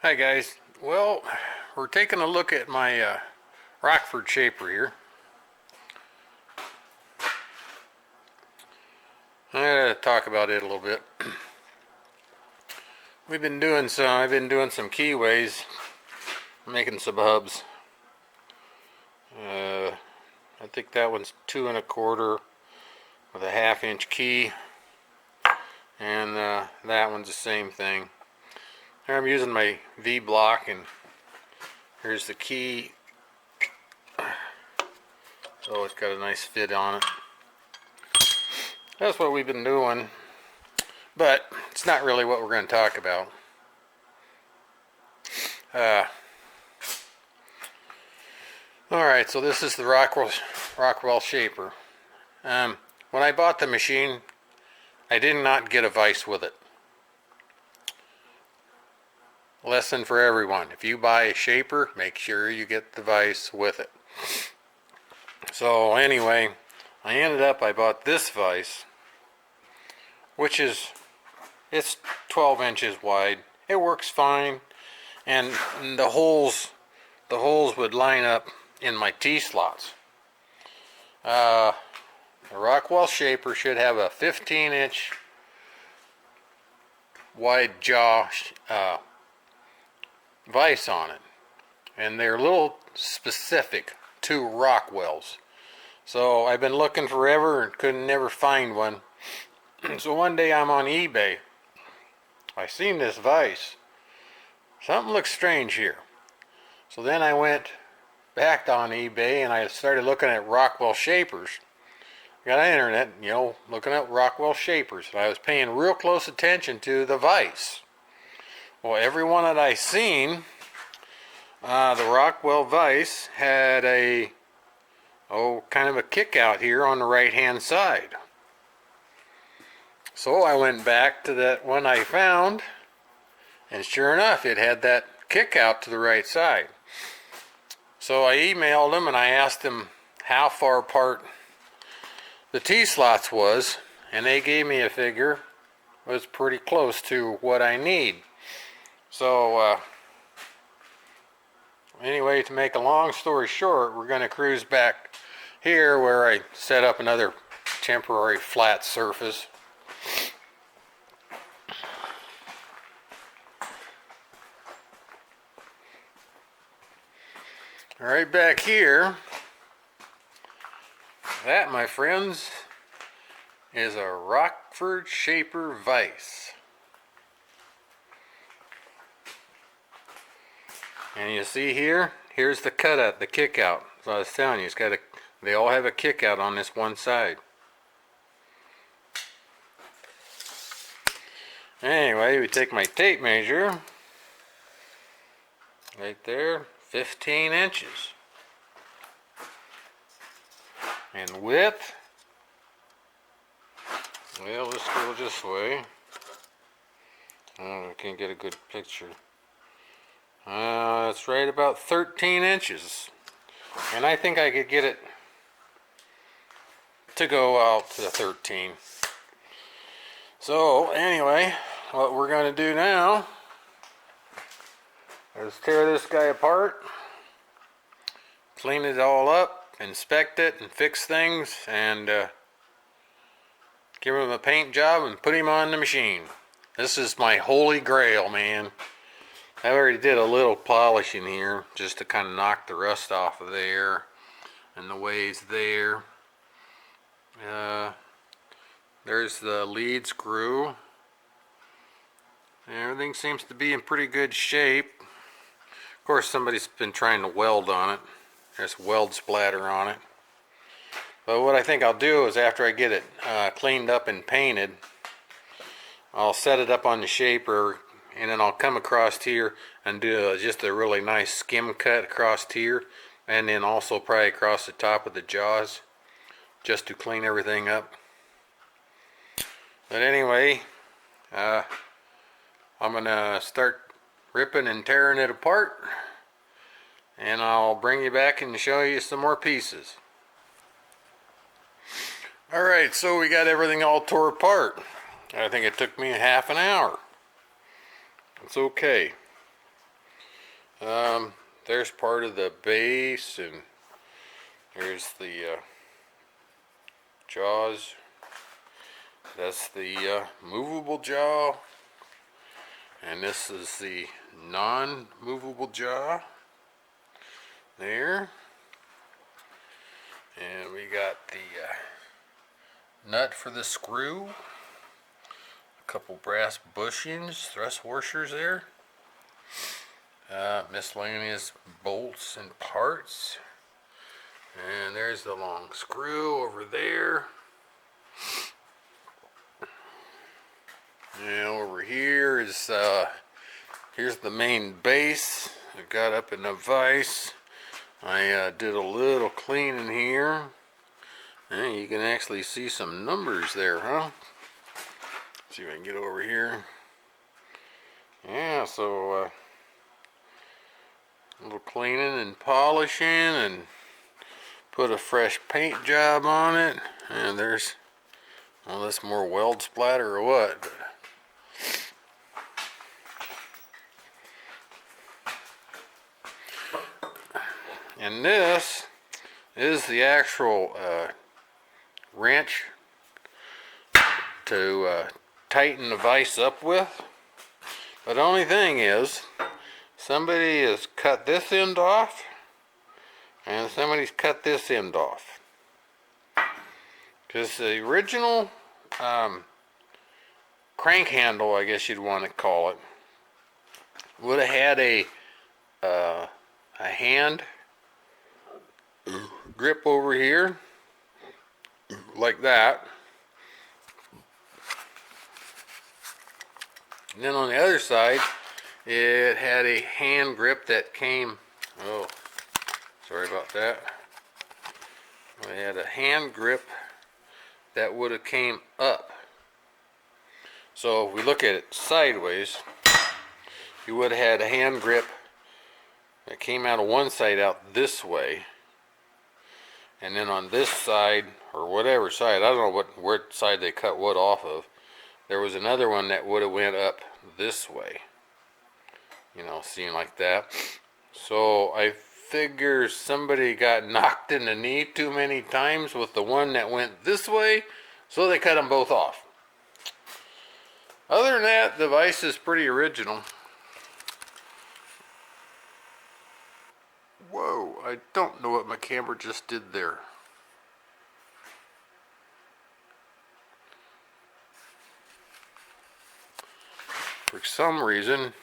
Hi guys. Well, we're taking a look at my Rockford shaper here. I'm gonna talk about it a little bit. I've been doing some keyways, making some hubs. I think that one's 2 1/4 with a 1/2 inch key, and that one's the same thing. Here I'm using my V block, and here's the key. So it's got a nice fit on it. That's what we've been doing, but it's not really what we're going to talk about. Alright, so this is the Rockwell shaper. When I bought the machine, I did not get a vise with it. Lesson for everyone: if you buy a shaper, make sure you get the vise with it. So anyway, I bought this vise, which it's 12 inches wide. It works fine, and the holes would line up in my T-slots. The Rockwell shaper should have a 15-inch wide jaw vise on it, and they're a little specific to Rockwells. So I've been looking forever and couldn't never find one. So one day I'm on eBay. I seen this vise. Something looks strange here. So then I went back on eBay and I started looking at Rockwell shapers. Got on the internet, looking at Rockwell shapers. And I was paying real close attention to the vise. Well, every one that I seen, the Rockwell vise had kind of a kick out here on the right hand side. So I went back to that one I found, and sure enough, it had that kick out to the right side. So I emailed them and I asked them how far apart the T-slots was, and they gave me a figure. It was pretty close to what I need. So anyway, to make a long story short, we're going to cruise back here where I set up another temporary flat surface. Right back here, that, my friends, is a Rockford shaper vise. And you see here's the cutout, the kick out. So I was telling you, they all have a kick out on this one side. Anyway, we take my tape measure, right there, 15 inches. And width, well, let's go this way. Oh, I can't get a good picture. It's right about 13 inches. And I think I could get it to go out to the 13. So anyway, what we're going to do now is tear this guy apart, clean it all up, inspect it and fix things, and give him a paint job and put him on the machine. This is my holy grail, man. I already did a little polishing here just to kind of knock the rust off of there and the ways there. There's the lead screw. Everything seems to be in pretty good shape. Of course, somebody's been trying to weld on it. There's weld splatter on it. But what I think I'll do is, after I get it cleaned up and painted, I'll set it up on the shaper, and then I'll come across here and do just a really nice skim cut across here, and then also probably across the top of the jaws, just to clean everything up. But anyway, I'm gonna start ripping and tearing it apart, and I'll bring you back and show you some more pieces. Alright, so we got everything all tore apart. I think it took me half an hour. It's okay. There's part of the base, and there's the jaws. That's the movable jaw, and this is the non-movable jaw there. And we got the nut for the screw, a couple brass bushings, thrust washers there, miscellaneous bolts and parts, and there's the long screw over there. And over here is here's the main base. I got up in the vise. I did a little cleaning here, and you can actually see some numbers there, huh? See if I can get over here. Yeah, so a little cleaning and polishing, and put a fresh paint job on it. And there's, well, that's more weld splatter or what, but and this is the actual wrench to tighten the vise up with. But the only thing is, somebody has cut this end off, and somebody's cut this end off. Because the original crank handle, I guess you'd want to call it, would have had a hand grip over here, like that. And then on the other side, it had a hand grip that came, oh, sorry about that. It had a hand grip that would have came up. So if we look at it sideways, you would have had a hand grip that came out of one side out this way. And then on this side, or whatever side, I don't know what side they cut what off of, there was another one that would have went up this way. You know, seeing like that. So I figure somebody got knocked in the knee too many times with the one that went this way, so they cut them both off. Other than that, the vise is pretty original. Whoa, I don't know what my camera just did there. For some reason,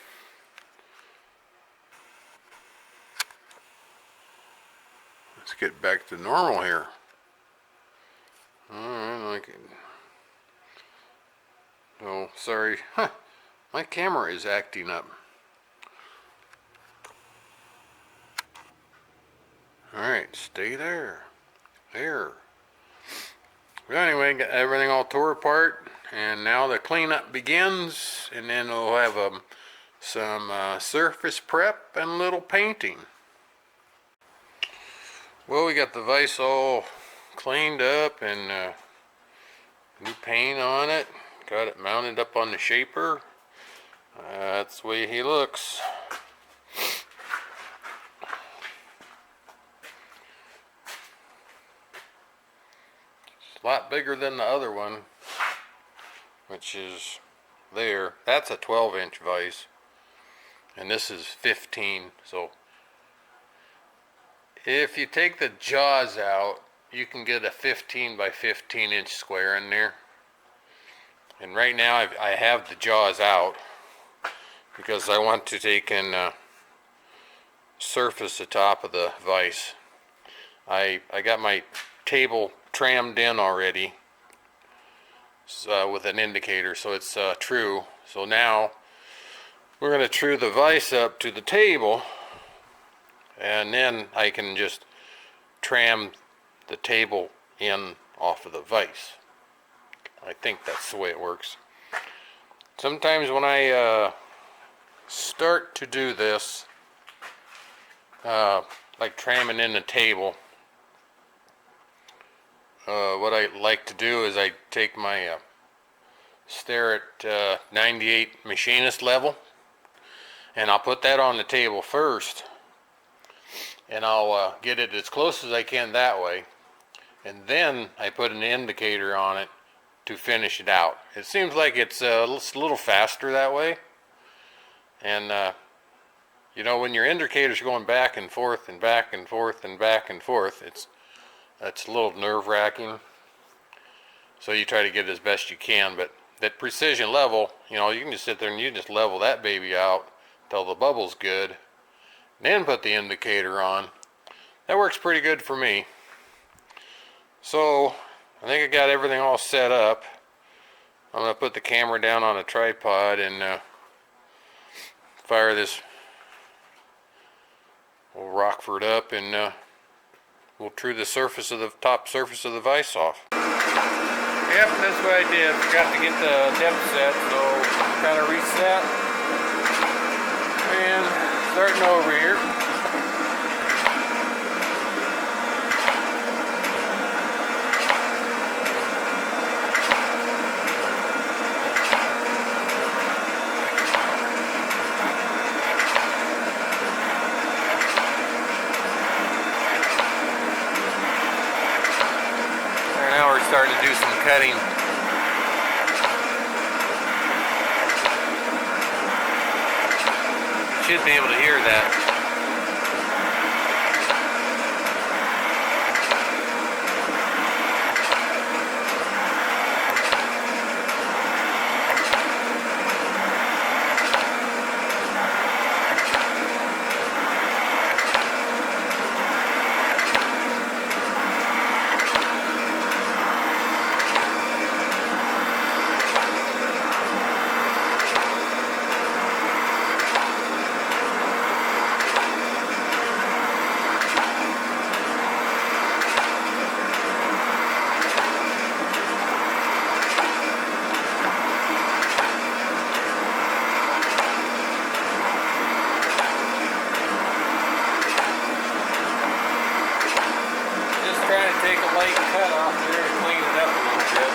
let's get back to normal here. Alright, oh, sorry. Huh, my camera is acting up. Alright, stay there. There. But anyway, got everything all tore apart, and now the cleanup begins, and then we'll have some surface prep and a little painting. Well, we got the vise all cleaned up and new paint on it. Got it mounted up on the shaper. That's the way he looks. A lot bigger than the other one, which is there. That's a 12-inch vise, and this is 15. So if you take the jaws out, you can get a 15 by 15 inch square in there. And right now I have the jaws out because I want to take and surface the top of the vise. I got my table trammed in already with an indicator, so it's true. So now we're going to true the vise up to the table, and then I can just tram the table in off of the vise. I think that's the way it works. Sometimes when I start to do this, like tramming in the table, what I like to do is I take my stare at 98 machinist level, And I'll put that on the table first, and I'll get it as close as I can that way, and then I put an indicator on it to finish it out. It seems like it's a little faster that way, and you know, when your indicator's going back and forth and back and forth and back and forth, it's a little nerve-wracking. So you try to get it as best you can, but that precision level, you know, you can just sit there and you just level that baby out till the bubble's good, and then put the indicator on. That works pretty good for me. So I think I got everything all set up. I'm going to put the camera down on a tripod and fire this old Rockford up, and we'll true the top surface of the vise off. Yep, that's what I did. Forgot to get the depth set, so kind of reset. And starting over here. Starting to do some cutting. You should be able to hear that. Take a light cut off there to clean it up a little bit.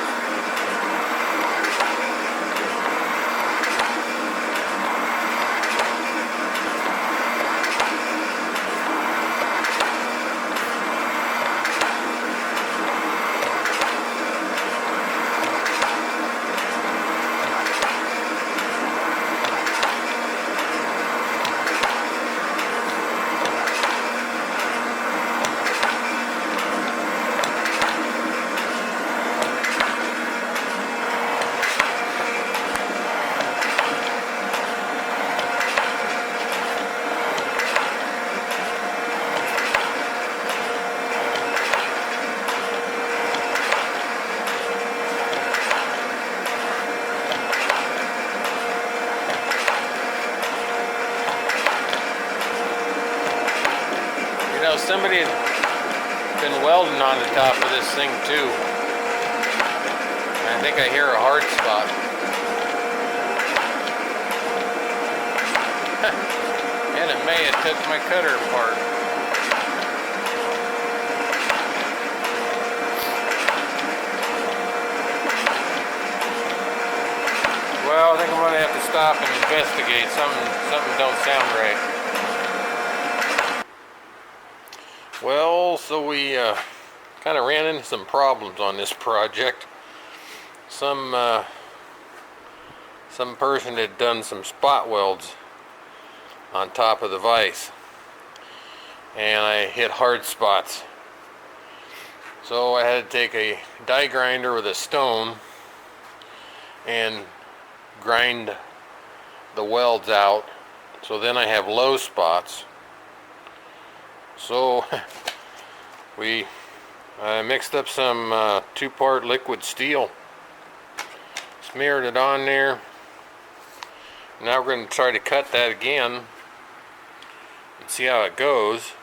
You know, somebody had been welding on the top of this thing too. And I think I hear a hard spot. And it may have took my cutter apart. Well, I think I'm going to have to stop and investigate. Something don't sound right. Well, so we kind of ran into some problems on this project. Some person had done some spot welds on top of the vise, and I hit hard spots. So I had to take a die grinder with a stone and grind the welds out, so then I have low spots. So we mixed up some 2-part liquid steel, smeared it on there. Now we're going to try to cut that again and see how it goes.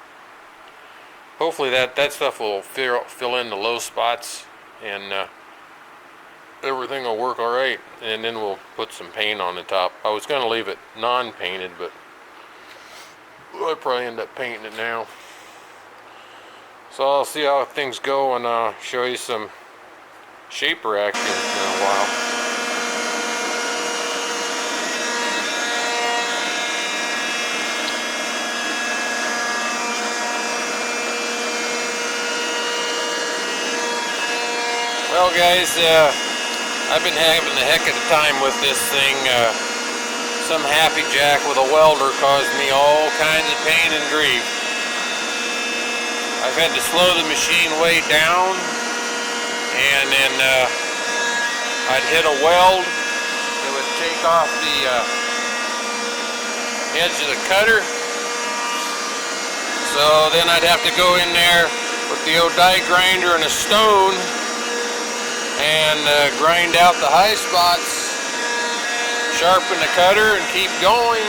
Hopefully that stuff will fill in the low spots, and everything will work alright, and then we'll put some paint on the top. I was going to leave it non-painted, but I'll probably end up painting it now. So I'll see how things go, and I'll show you some shaper action in a while. Well, guys, I've been having a heck of a time with this thing. Some happy jack with a welder caused me all kinds of pain and grief. I've had to slow the machine way down, and then I'd hit a weld. It would take off the edge of the cutter. So then I'd have to go in there with the old die grinder and a stone and grind out the high spots, sharpen the cutter, and keep going.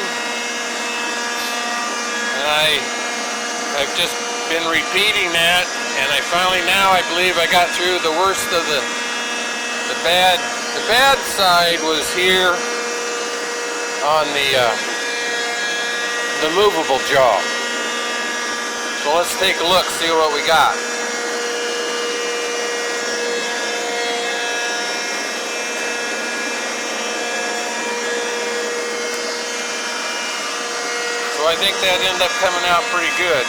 And I've just been repeating that, and I finally now I believe I got through the worst of the bad. The bad side was here on the movable jaw. So let's take a look, see what we got. So I think that ended up coming out pretty good.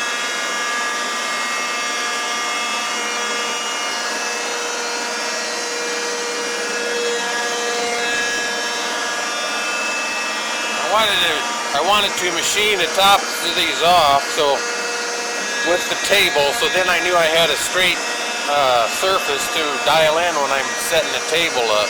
I wanted to machine the tops of these off, so with the table, so then I knew I had a straight surface to dial in when I'm setting the table up.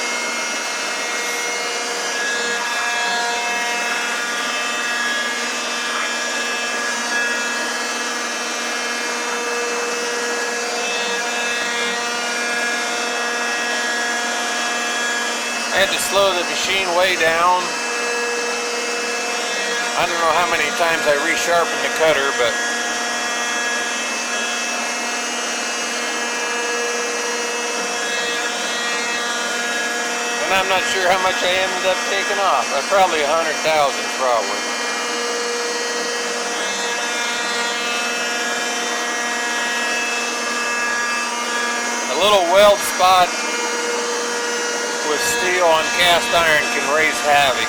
I had to slow the machine way down. I don't know how many times I resharpened the cutter, but and I'm not sure how much I ended up taking off. Probably 100,000, probably. A little weld spot with steel on cast iron can raise havoc.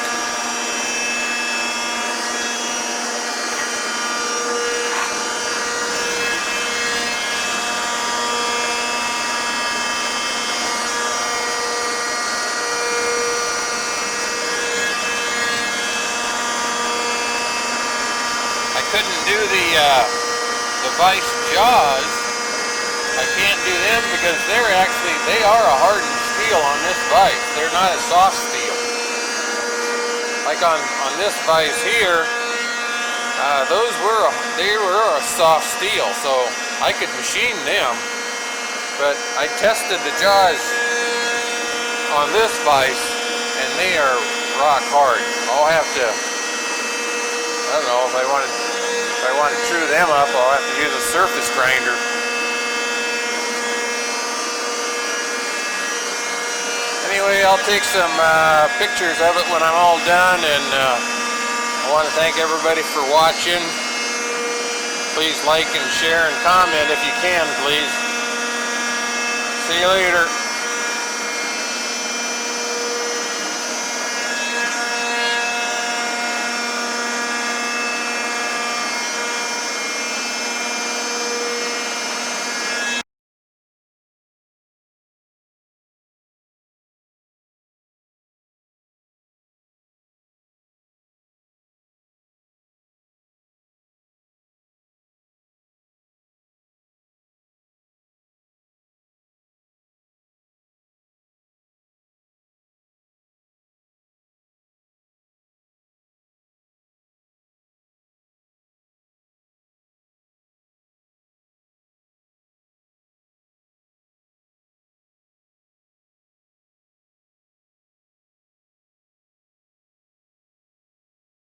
Couldn't do the VISE jaws. I can't do them because they are a hardened steel on this VISE. They're not a soft steel. Like on this VISE here, they were a soft steel, so I could machine them. But I tested the jaws on this VISE, and they are rock hard. I'll have to, I don't know, if I want to true them up, I'll have to use a surface grinder. Anyway, I'll take some pictures of it when I'm all done, and I want to thank everybody for watching. Please like and share and comment if you can, please. See you later.